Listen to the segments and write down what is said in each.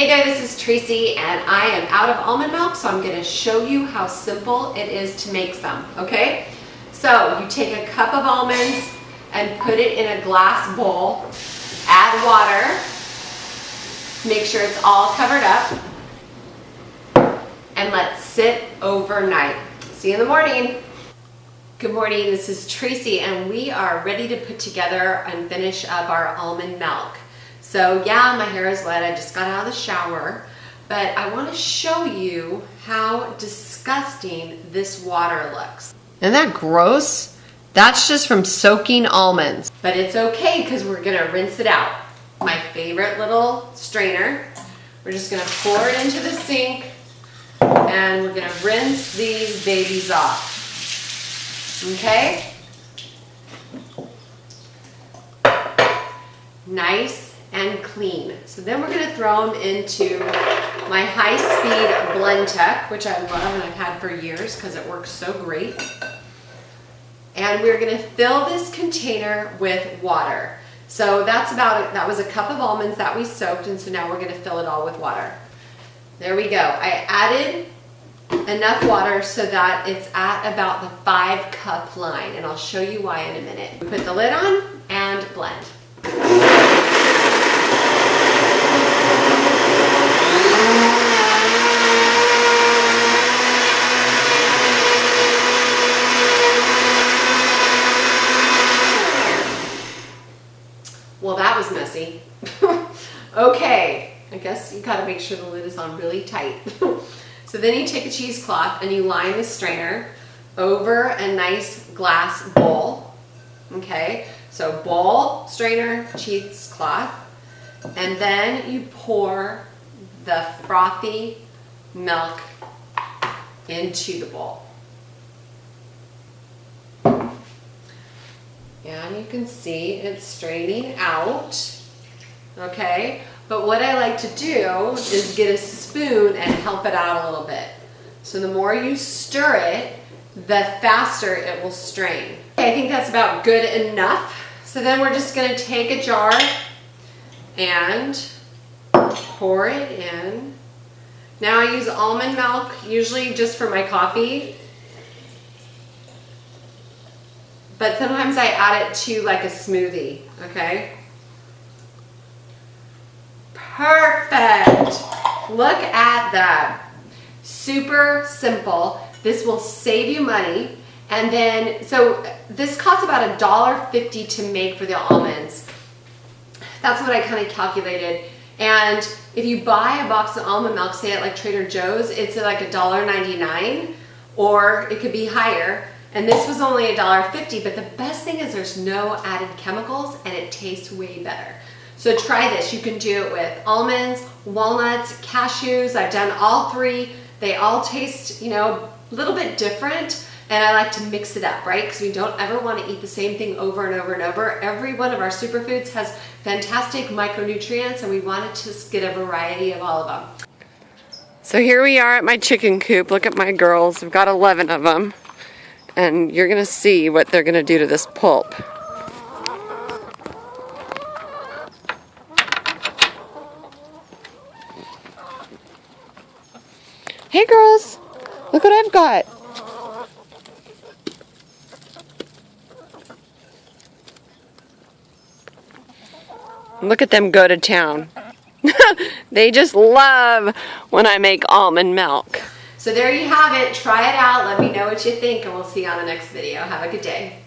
Hey there, this is Tracy and I am out of almond milk, so I'm going to show you how simple it is to make some, okay? So you take a cup of almonds and put it in a glass bowl, add water, make sure it's all covered up, and let sit overnight. See you in the morning. Good morning, this is Tracy and we are ready to put together and finish up our almond milk. So yeah, my hair is wet, I just got out of the shower, but I want to show you how disgusting this water looks. Isn't that gross? That's just from soaking almonds. But it's okay because we're going to rinse it out. My favorite little strainer. We're just going to pour it into the sink and we're going to rinse these babies off. Okay? Nice and clean. So then we're going to throw them into my high-speed blend tech, which I love and I've had for years because it works so great. And we're going to fill this container with water. So that's about it. That was a cup of almonds that we soaked, and so now we're going to fill it all with water. There we go. I added enough water so that it's at about the 5-cup line, and I'll show you why in a minute. We put the lid on and blend. Well, that was messy. Okay, I guess you gotta make sure the lid is on really tight. So then you take a cheesecloth and you line the strainer over a nice glass bowl. Okay, so bowl, strainer, cheesecloth, and then you pour the frothy milk into the bowl. And you can see it's straining out, okay? But what I like to do is get a spoon and help it out a little bit. So the more you stir it, the faster it will strain. Okay, I think that's about good enough. So then we're just gonna take a jar and pour it in. Now I use almond milk, usually just for my coffee. But sometimes I add it to like a smoothie, okay? Perfect. Look at that. Super simple. This will save you money. And then, so this costs about $1.50 to make for the almonds. That's what I kind of calculated. And if you buy a box of almond milk, say at like Trader Joe's, it's like $1.99, or it could be higher. And this was only $1.50, but the best thing is there's no added chemicals and it tastes way better. So try this. You can do it with almonds, walnuts, cashews. I've done all three. They all taste, a little bit different, and I like to mix it up, right? Because we don't ever want to eat the same thing over and over and over. Every one of our superfoods has fantastic micronutrients, and we want to just get a variety of all of them. So here we are at my chicken coop. Look at my girls. We've got 11 of them. And you're gonna see what they're gonna do to this pulp. Hey girls, look what I've got. Look at them go to town. They just love when I make almond milk. So there you have it. Try it out. Let me know what you think, and we'll see you on the next video. Have a good day.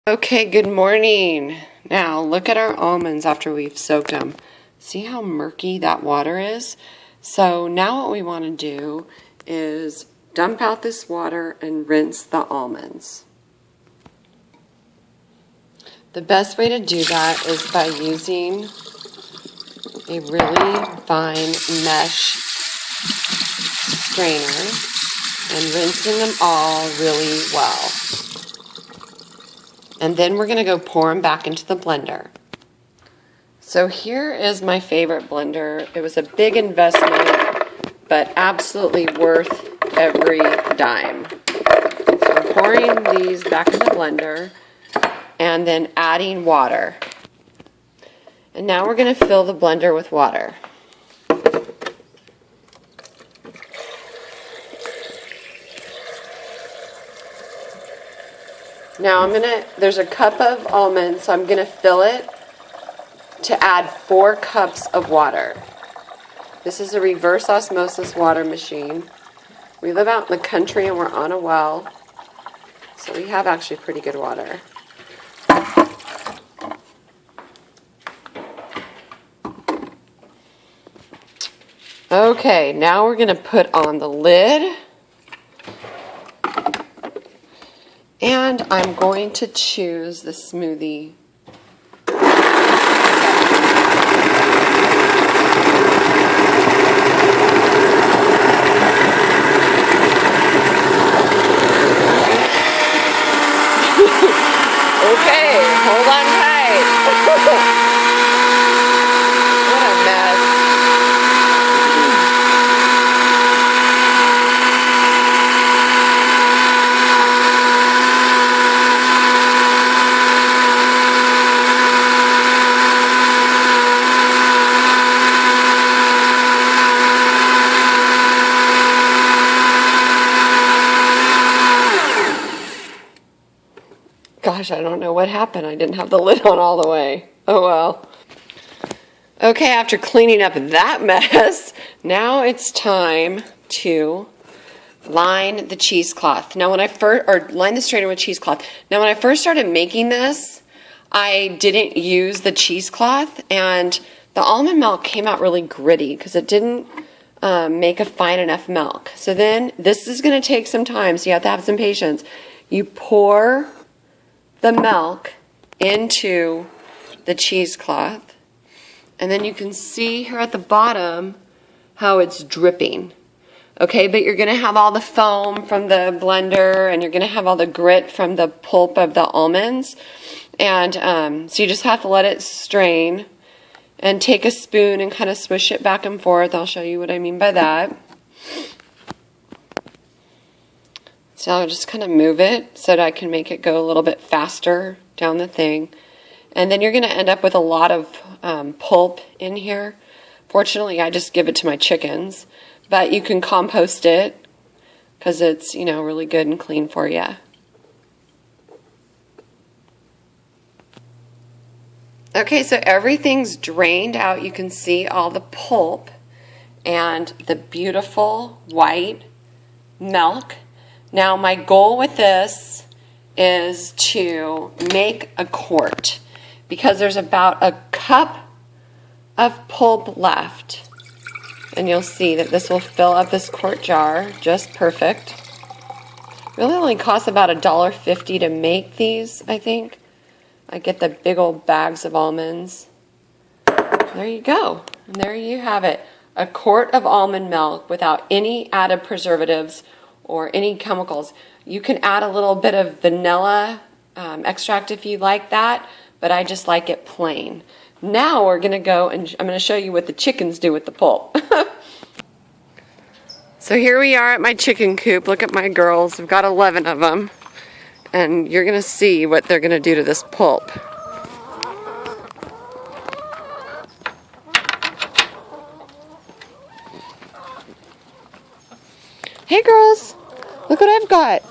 Okay, good morning. Now look at our almonds after we've soaked them. See how murky that water is? So now what we want to do is dump out this water and rinse the almonds. The best way to do that is by using a really fine mesh strainer and rinsing them all really well. And then we're going to go pour them back into the blender. So here is my favorite blender. It was a big investment, but absolutely worth every dime. So I'm pouring these back in the blender and then adding water. And now we're going to fill the blender with water. Now there's a cup of almonds, so I'm going to fill it to add 4 cups of water. This is a reverse osmosis water machine. We live out in the country and we're on a well, so we have actually pretty good water. Okay, now we're going to put on the lid. And I'm going to choose the smoothie. Okay, hold on tight. What a mess. Gosh, I don't know what happened. I didn't have the lid on all the way. Oh well. Okay, after cleaning up that mess, now it's time to line the cheesecloth. Now when I line the strainer with cheesecloth. Now when I first started making this, I didn't use the cheesecloth, and the almond milk came out really gritty because it didn't make a fine enough milk. So then this is going to take some time, so you have to have some patience. You pour the milk into the cheesecloth, and then you can see here at the bottom how it's dripping. Okay, but you're going to have all the foam from the blender, and you're going to have all the grit from the pulp of the almonds, and so you just have to let it strain and take a spoon and kind of swish it back and forth. I'll show you what I mean by that. So I'll just kind of move it so that I can make it go a little bit faster down the thing. And then you're going to end up with a lot of pulp in here. Fortunately, I just give it to my chickens. But you can compost it because it's, you know, really good and clean for you. Okay, so everything's drained out. You can see all the pulp and the beautiful white milk. Now my goal with this is to make a quart because there's about a cup of pulp left. And you'll see that this will fill up this quart jar just perfect. Really only costs about $1.50 to make these, I think. I get the big old bags of almonds. There you go. And there you have it. A quart of almond milk without any added preservatives or any chemicals. You can add a little bit of vanilla extract if you like that, but I just like it plain. Now we're going to go and I'm going to show you what the chickens do with the pulp. So here we are at my chicken coop. Look at my girls. I've got 11 of them. And you're going to see what they're going to do to this pulp. Hey girls, look what I've got.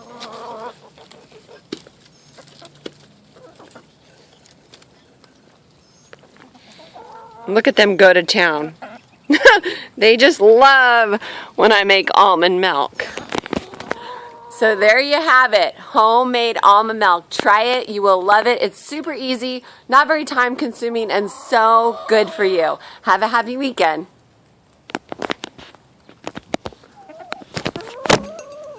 Look at them go to town. They just love when I make almond milk. So there you have it, homemade almond milk. Try it, you will love it. It's super easy, not very time consuming, and so good for you. Have a happy weekend.